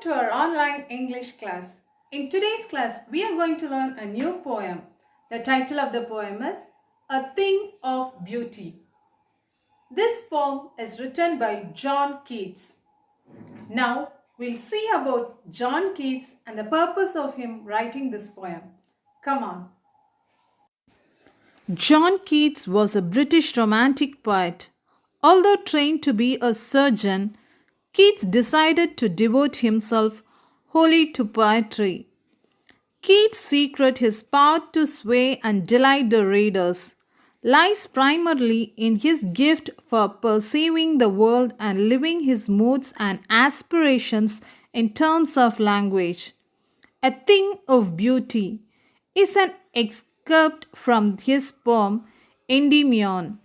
to our online English class. In today's class, we are going to learn a new poem. The title of the poem is A Thing of Beauty. This poem is written by John Keats. Now, we'll see about John Keats and the purpose of him writing this poem. Come on. John Keats was a British romantic poet. Although trained to be a surgeon, Keats decided to devote himself wholly to poetry. Keats' secret, his power to sway and delight the readers, lies primarily in his gift for perceiving the world and living his moods and aspirations in terms of language. A Thing of Beauty is an excerpt from his poem Endymion,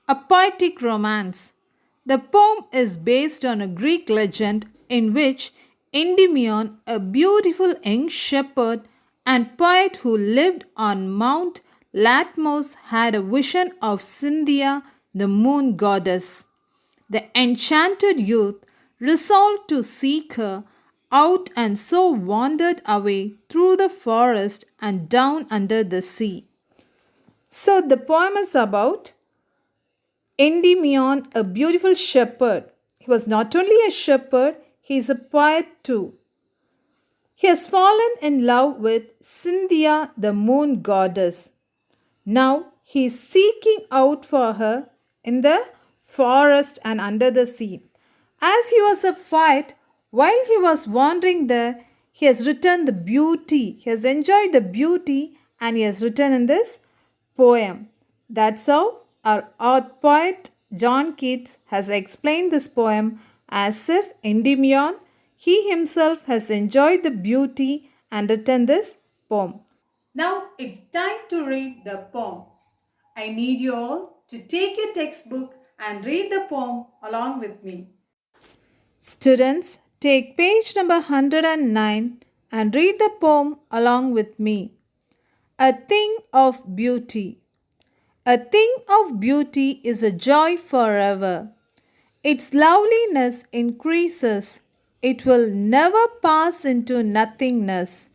a poetic romance. The poem is based on a Greek legend in which Endymion, a beautiful young shepherd and poet who lived on Mount Latmos, had a vision of Cynthia, the moon goddess. The enchanted youth resolved to seek her out and so wandered away through the forest and down under the sea. So the poem is about Endymion, a beautiful shepherd. He was not only a shepherd, he is a poet too. He has fallen in love with Cynthia, the moon goddess. Now he is seeking out for her in the forest and under the sea. As he was a poet, while he was wandering there, he has written the beauty. He has enjoyed the beauty and he has written in this poem. That's how our poet John Keats has explained this poem as if Endymion, he himself has enjoyed the beauty and written this poem. Now it's time to read the poem. I need you all to take your textbook and read the poem along with me. Students, take page number 109 and read the poem along with me. A Thing of Beauty. A thing of beauty is a joy forever. Its loveliness increases. It will never pass into nothingness,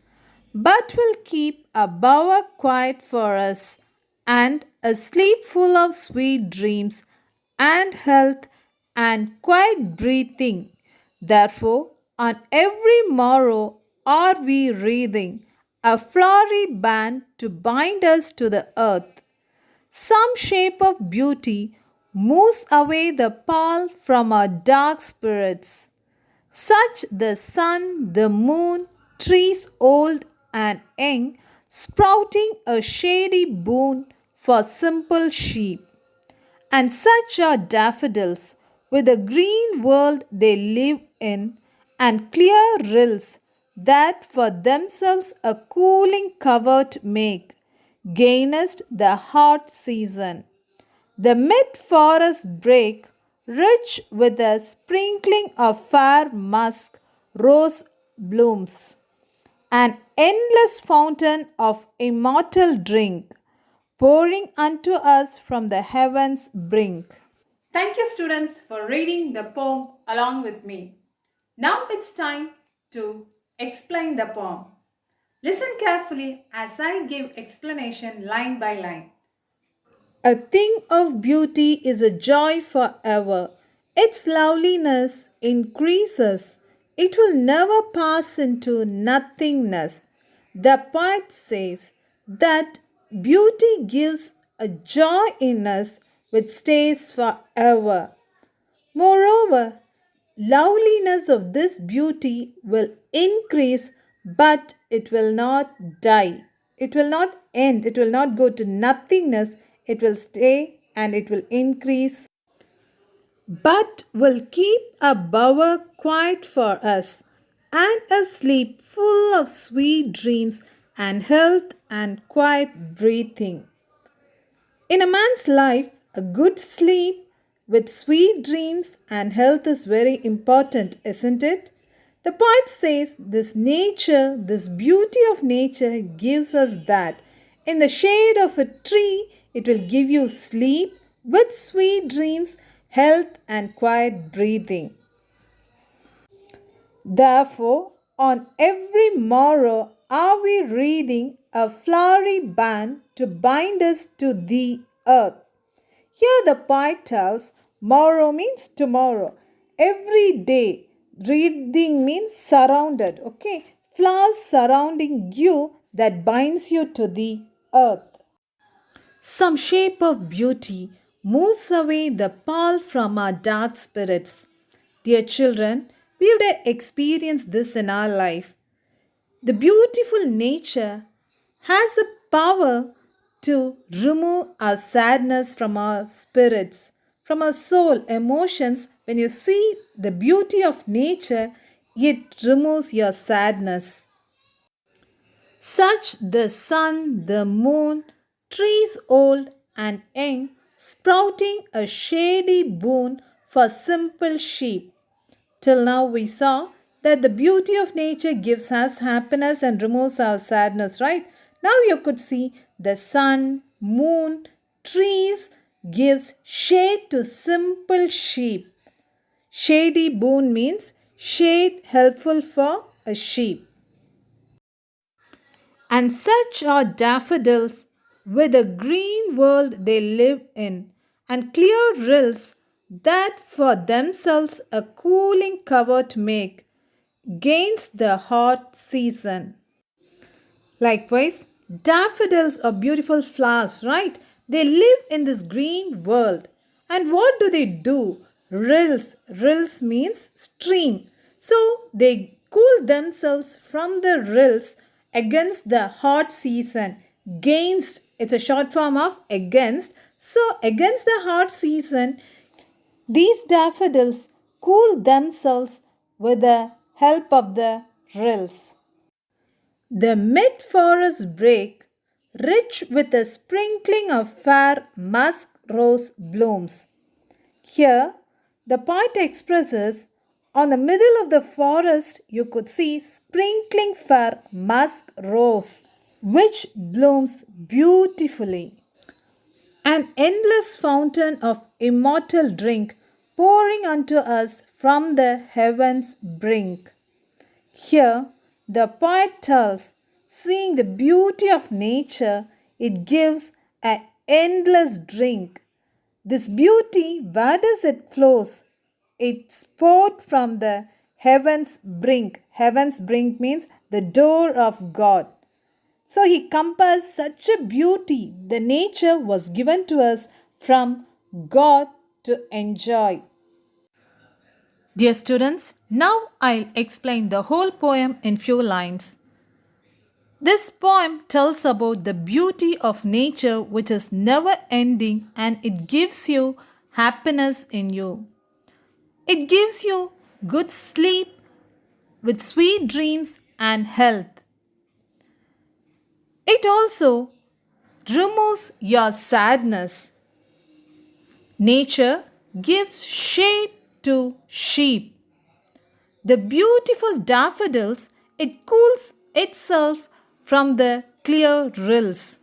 but will keep a bower quiet for us, and a sleep full of sweet dreams, and health, and quiet breathing. Therefore, on every morrow are we wreathing a flowery band to bind us to the earth. Some shape of beauty moves away the pall from our dark spirits. Such the sun, the moon, trees old and young, sprouting a shady boon for simple sheep. And such are daffodils, with a green world they live in, and clear rills that for themselves a cooling covert make, gainest the hot season. The mid forest brake, rich with a sprinkling of fair musk rose blooms, an endless fountain of immortal drink, pouring unto us from the heavens' brink. Thank you, students, for reading the poem along with me. Now it's time to explain the poem. Listen carefully as I give explanation line by line. A thing of beauty is a joy forever. Its loveliness increases. It will never pass into nothingness. The poet says that beauty gives a joy in us which stays forever. Moreover, loveliness of this beauty will increase, but it will not die. It will not end. It will not go to nothingness. It will stay and it will increase, but will keep a bower quiet for us, and a sleep full of sweet dreams and health and quiet breathing. In a man's life, a good sleep with sweet dreams and health is very important, isn't it? The poet says this nature, this beauty of nature gives us that. In the shade of a tree, it will give you sleep with sweet dreams, health, and quiet breathing. Therefore, on every morrow are we wreathing a flowery band to bind us to the earth. Here the poet tells morrow means tomorrow. Every day, wreathing means surrounded. Okay, flowers surrounding you that binds you to the earth. Some shape of beauty moves away the pall from our dark spirits. Dear children, we would experience this in our life. The beautiful nature has the power to remove our sadness from our spirits, from our soul, emotions. When you see the beauty of nature, it removes your sadness. Such the sun, the moon, trees old and young, sprouting a shady boon for simple sheep. Till now, we saw that the beauty of nature gives us happiness and removes our sadness, right? Now, you could see the sun, moon, trees gives shade to simple sheep. Shady boon means shade helpful for a sheep. And such are daffodils with a green world they live in, and clear rills that for themselves a cooling covert make gainst the hot season. Likewise, daffodils are beautiful flowers, right? They live in this green world. And what do? Rills. Rills means stream. So they cool themselves from the rills against the hot season. Against, it's a short form of against. So against the hot season, these daffodils cool themselves with the help of the rills. The mid forest brake, rich with a sprinkling of fair musk rose blooms. Here, the poet expresses on the middle of the forest you could see sprinkling fair musk rose, which blooms beautifully. An endless fountain of immortal drink pouring unto us from the heaven's brink. Here, the poet tells, seeing the beauty of nature, it gives an endless drink. This beauty, where does it flows? It's poured from the heaven's brink. Heaven's brink means the door of God. So he compares such a beauty. The nature was given to us from God to enjoy. Dear students, now I'll explain the whole poem in few lines. This poem tells about the beauty of nature which is never ending and it gives you happiness in you. It gives you good sleep with sweet dreams and health. It also removes your sadness. Nature gives shade to sheep. The beautiful daffodils, it cools itself from the clear rills.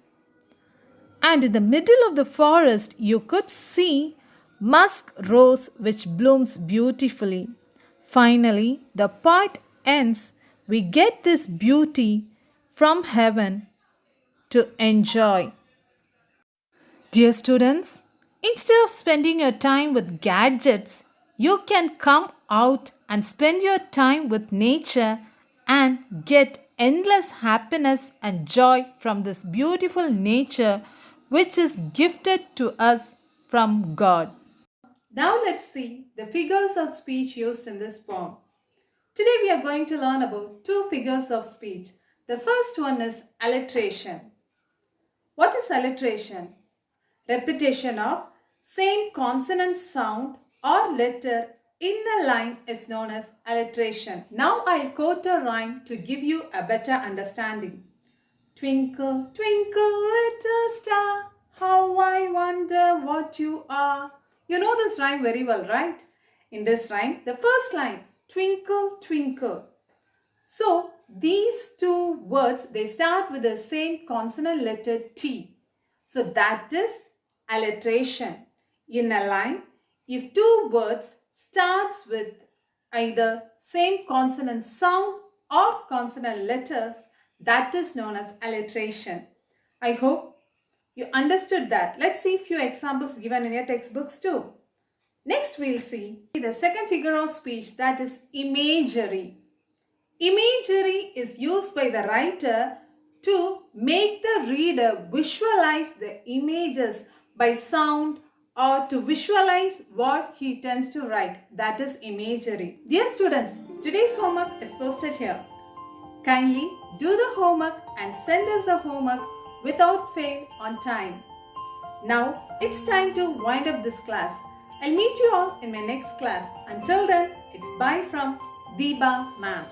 And in the middle of the forest, you could see musk rose which blooms beautifully. Finally, the poet ends, we get this beauty from heaven to enjoy. Dear students, instead of spending your time with gadgets, you can come out and spend your time with nature and get endless happiness and joy from this beautiful nature which is gifted to us from God. Now let's see the figures of speech used in this poem. Today we are going to learn about two figures of speech. The first one is alliteration. What is alliteration? Repetition of same consonant sound or letter in a line is known as alliteration. Now I'll quote a rhyme to give you a better understanding. Twinkle, twinkle, little star, how I wonder what you are. You know this rhyme very well, right? In this rhyme, the first line, twinkle, twinkle. So, these two words, they start with the same consonant letter T. So, that is alliteration. In a line, if two words starts with either same consonant sound or consonant letters, that is known as alliteration. I hope you understood that. Let's see a few examples given in your textbooks too. Next we'll see the second figure of speech, that is imagery. Imagery is used by the writer to make the reader visualize the images by sound or to visualize what he tends to write. That is imagery. Dear students, today's homework is posted here. Kindly do the homework and send us the homework without fail on time. Now it's time to wind up this class. I'll meet you all in my next class. Until then, it's bye from Deepa ma'am.